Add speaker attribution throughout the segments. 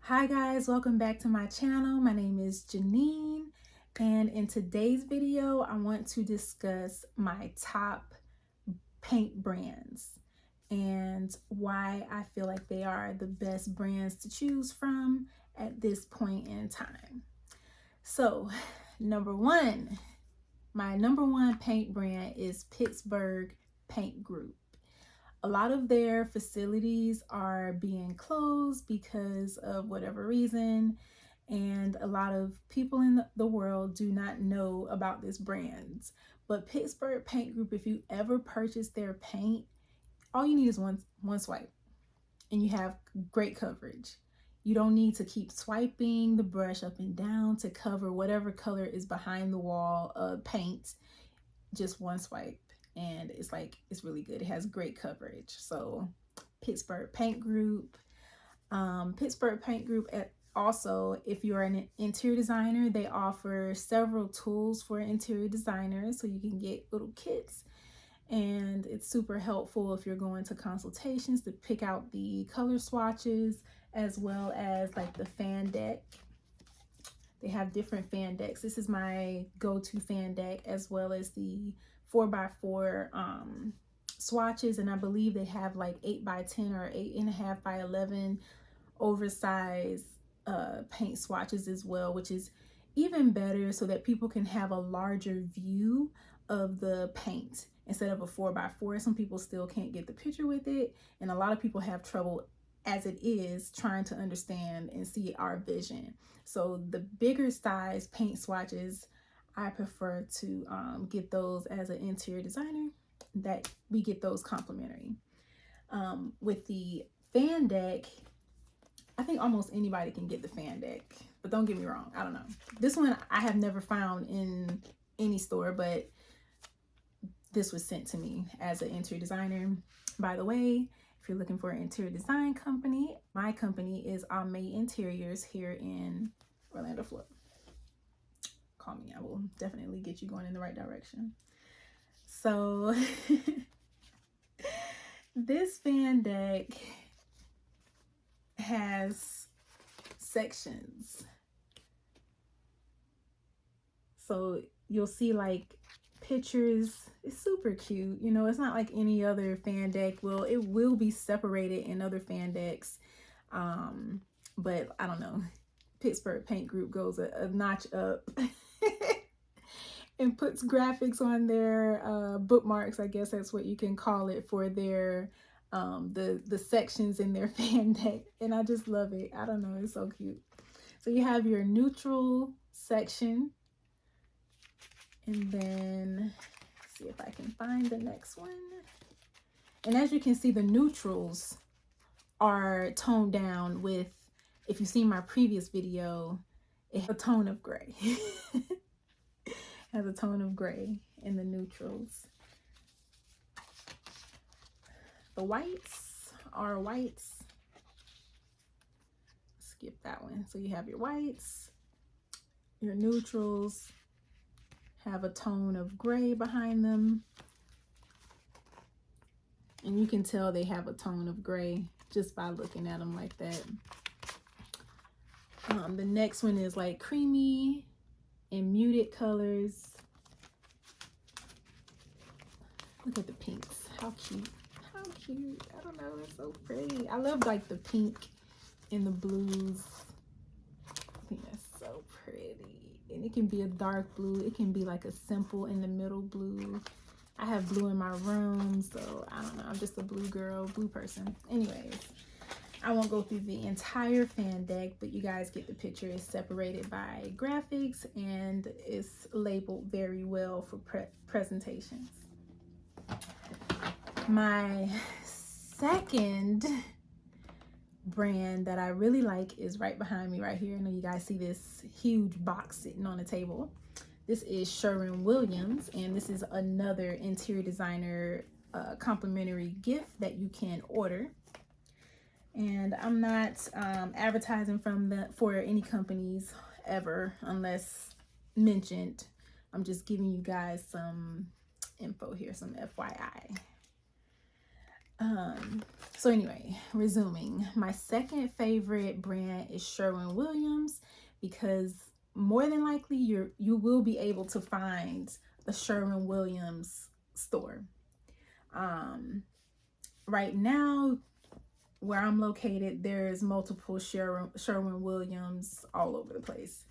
Speaker 1: Hi guys, welcome back to my channel. My name is Janine, and in today's video I want to discuss my top paint brands and why I feel like they are the best brands to choose from at this point in time. So my number one paint brand is Pittsburgh Paint Group. A lot of their facilities are being closed because of whatever reason, and a lot of people in the world do not know about this brand. But Pittsburgh Paint Group, if you ever purchase their paint, all you need is one swipe and you have great coverage. You don't need to keep swiping the brush up and down to cover whatever color is behind the wall of paint. Just one swipe and it's really good. It has great coverage. So Pittsburgh Paint Group. Also, if you're an interior designer, they offer several tools for interior designers, so you can get little kits, and it's super helpful if you're going to consultations to pick out the color swatches, as well as like the fan deck. They have different fan decks. This is my go-to fan deck, as well as the 4x4 swatches, and I believe they have like 8x10 or 8.5x11 oversized paint swatches as well, which is even better so that people can have a larger view of the paint instead of a 4x4. Some people still can't get the picture with it, and a lot of people have trouble as it is trying to understand and see our vision. So the bigger size paint swatches, I prefer to get those as an interior designer, that we get those complimentary. With the fan deck, I think almost anybody can get the fan deck, but don't get me wrong, I don't know. This one I have never found in any store, but this was sent to me as an interior designer. By the way, if you're looking for an interior design company, my company is AMEI Interiors here in Orlando, Florida. Call me, I will definitely get you going in the right direction. So this fan deck has sections. So you'll see like pictures. It's super cute. You know, it's not like any other fan deck. Well, it will be separated in other fan decks. But I don't know. Pittsburgh Paint Group goes a notch up and puts graphics on their bookmarks, I guess that's what you can call it, for their the sections in their fan deck, and I just love it. I don't know, it's so cute. So you have your neutral section, and then let's see if I can find the next one. And as you can see, the neutrals are toned down with, if you've seen my previous video, it has a tone of gray. Has a tone of gray in the neutrals. The whites are whites. Skip that one. So you have your whites, your neutrals have a tone of gray behind them, and you can tell they have a tone of gray just by looking at them like that. The next one is like creamy and muted colors. Look at the pinks. How cute. How cute. I don't know, it's so pretty. I love like the pink and the blues. I think that's so pretty. And it can be a dark blue. It can be like a simple in the middle blue. I have blue in my room, so I don't know. I'm just a blue girl, blue person. Anyways, I won't go through the entire fan deck, but you guys get the picture. It's separated by graphics and it's labeled very well for presentations. My second brand that I really like is right behind me right here. I know you guys see this huge box sitting on the table. This is Sherwin Williams, and this is another interior designer complimentary gift that you can order. And I'm not advertising for any companies ever unless mentioned. I'm just giving you guys some info here, some FYI. So anyway, resuming, my second favorite brand is Sherwin Williams, because more than likely you will be able to find a Sherwin Williams store. Right now, where I'm located, there's multiple Sherwin Williams all over the place.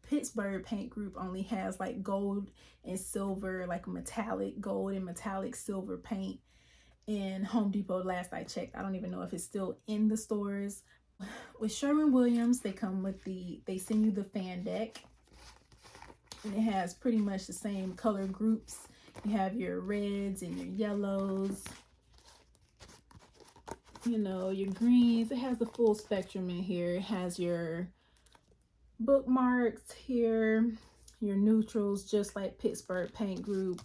Speaker 1: Pittsburgh Paint Group only has like gold and silver, like metallic gold and metallic silver paint in Home Depot last I checked. I don't even know if it's still in the stores. With Sherwin Williams, they send you the fan deck, and it has pretty much the same color groups. You have your reds and your yellows, you know, your greens. It has the full spectrum in here. It has your bookmarks here, your neutrals, just like Pittsburgh Paint Group.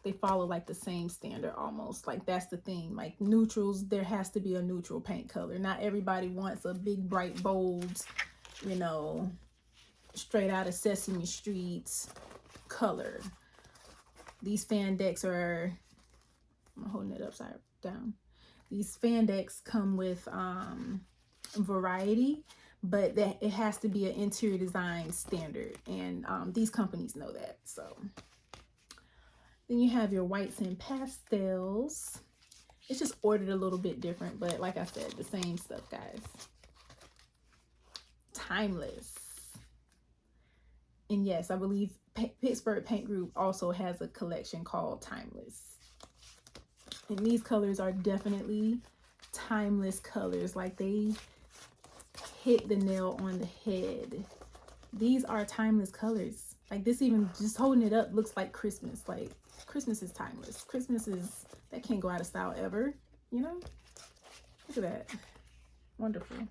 Speaker 1: They follow like the same standard almost. Like, that's the thing. Like, neutrals, there has to be a neutral paint color. Not everybody wants a big, bright, bold, you know, straight out of Sesame Street color. These fan decks are, I'm holding it upside down. These fan decks come with variety, but that it has to be an interior design standard, and these companies know that. So then you have your whites and pastels. It's just ordered a little bit different, but like I said, the same stuff, guys. Timeless. And yes, I believe Pittsburgh Paint Group also has a collection called Timeless. And these colors are definitely timeless colors. Like, they hit the nail on the head. These are timeless colors. Like, this, even just holding it up, looks like Christmas. Like, Christmas is timeless. Christmas is, that can't go out of style ever, you know? Look at that. Wonderful.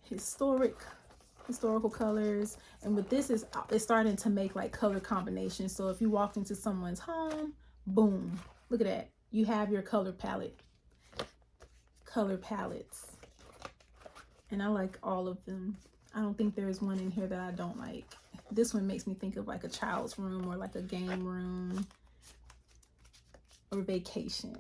Speaker 1: Historical colors. And with this, it's starting to make like color combinations. So if you walked into someone's home, boom, look at that. You have your color palettes. And I like all of them. I don't think there's one in here that I don't like. This one makes me think of like a child's room, or like a game room, or vacation.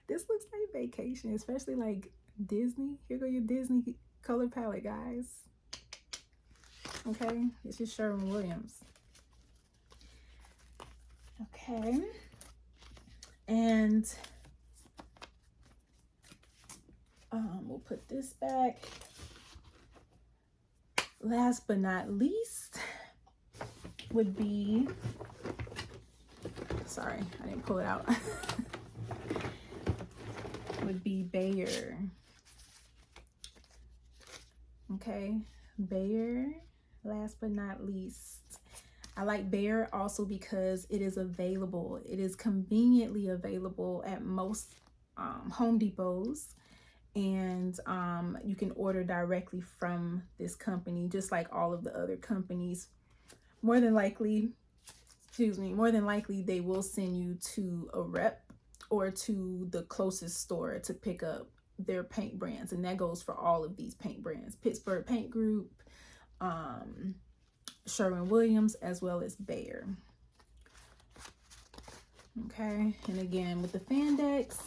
Speaker 1: This looks like vacation, especially like Disney. Here go your Disney color palette, guys. Okay, it's just Sherwin Williams. Okay, and we'll put this back. Last but not least would be, sorry, I didn't pull it out, would be Bayer. Okay, Bayer, last but not least. I like Bayer also because it is available. It is conveniently available at most Home Depots. And you can order directly from this company, just like all of the other companies. More than likely they will send you to a rep or to the closest store to pick up their paint brands, and that goes for all of these paint brands: Pittsburgh Paint Group, Sherwin Williams, as well as Bayer. Okay, and again, with the fan decks,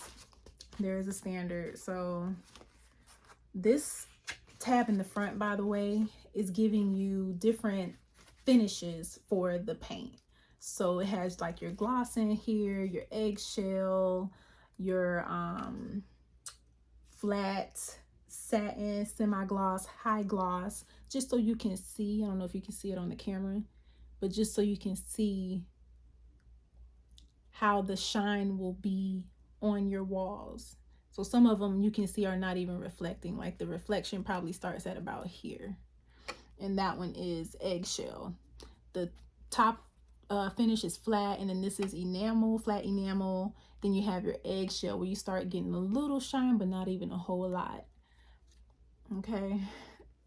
Speaker 1: there is a standard. So this tab in the front, by the way, is giving you different finishes for the paint. So it has like your gloss in here, your eggshell, your flat, satin, semi-gloss, high gloss, just so you can see. I don't know if you can see it on the camera, but just so you can see how the shine will be on your walls. So some of them you can see are not even reflecting. Like, the reflection probably starts at about here, and that one is eggshell. The top finish is flat, and then this is enamel, flat enamel. Then you have your eggshell where you start getting a little shine, but not even a whole lot. Okay,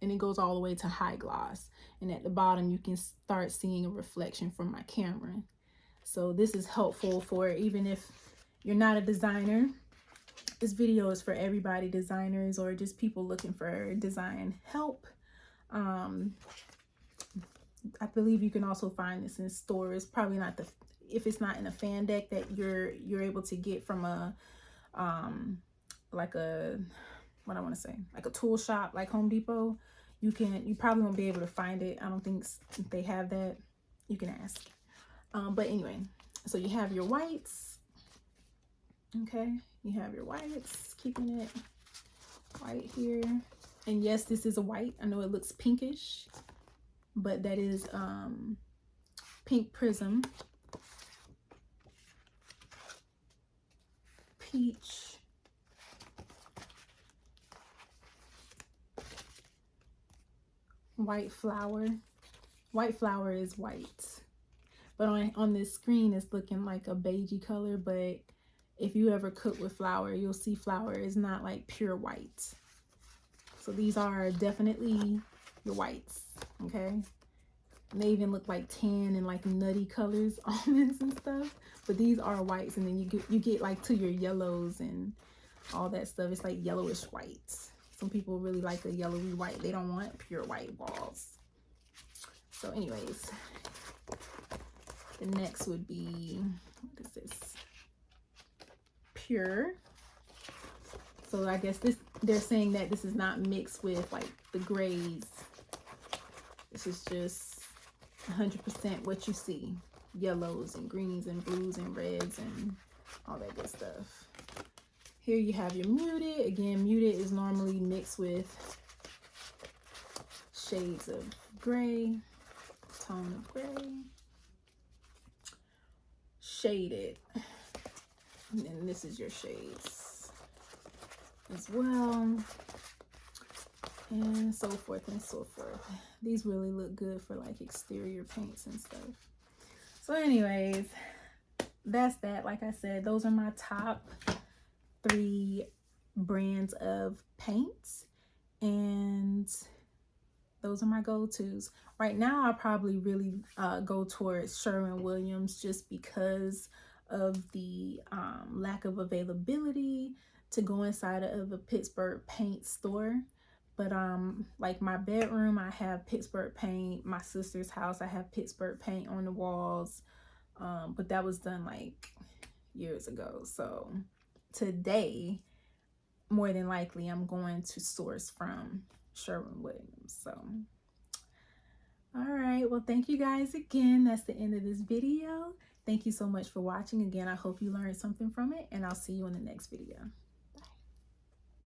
Speaker 1: and it goes all the way to high gloss, and at the bottom you can start seeing a reflection from my camera. So this is helpful for, even if you're not a designer, this video is for everybody, designers or just people looking for design help. I believe you can also find this in stores. Probably not if it's not in a fan deck that you're able to get from a like a, what I want to say, like a tool shop like Home Depot, you probably won't be able to find it. I don't think they have that. You can ask. But anyway, so you have your whites. Okay, you have your whites, keeping it white here. And yes, this is a white. I know it looks pinkish, but that is pink prism, peach, white flower. White flower is white, but on this screen it's looking like a beigey color, but if you ever cook with flour, you'll see flour is not like pure white. So these are definitely your whites, okay? And they even look like tan and like nutty colors, almonds and stuff. But these are whites, and then you get like to your yellows and all that stuff. It's like yellowish whites. Some people really like a yellowy white. They don't want pure white balls. So anyways, the next would be, what is this? Pure. So I guess they're saying that this is not mixed with like the grays. This is just 100% what you see. Yellows and greens and blues and reds and all that good stuff. Here you have your muted. Again, muted is normally mixed with shades of gray, tone of gray. Shaded. And then this is your shades as well, and so forth and so forth. These really look good for like exterior paints and stuff. So anyways, that's that. Like I said, those are my top 3 brands of paints, and those are my go-tos. Right now I probably really go towards Sherwin Williams, just because of the lack of availability to go inside of a Pittsburgh paint store. But like my bedroom, I have Pittsburgh paint. My sister's house, I have Pittsburgh paint on the walls. But that was done like years ago. So today, more than likely, I'm going to source from Sherwin Williams. So all right, well, thank you guys again. That's the end of this video. Thank you so much for watching. Again, I hope you learned something from it, and I'll see you in the next video.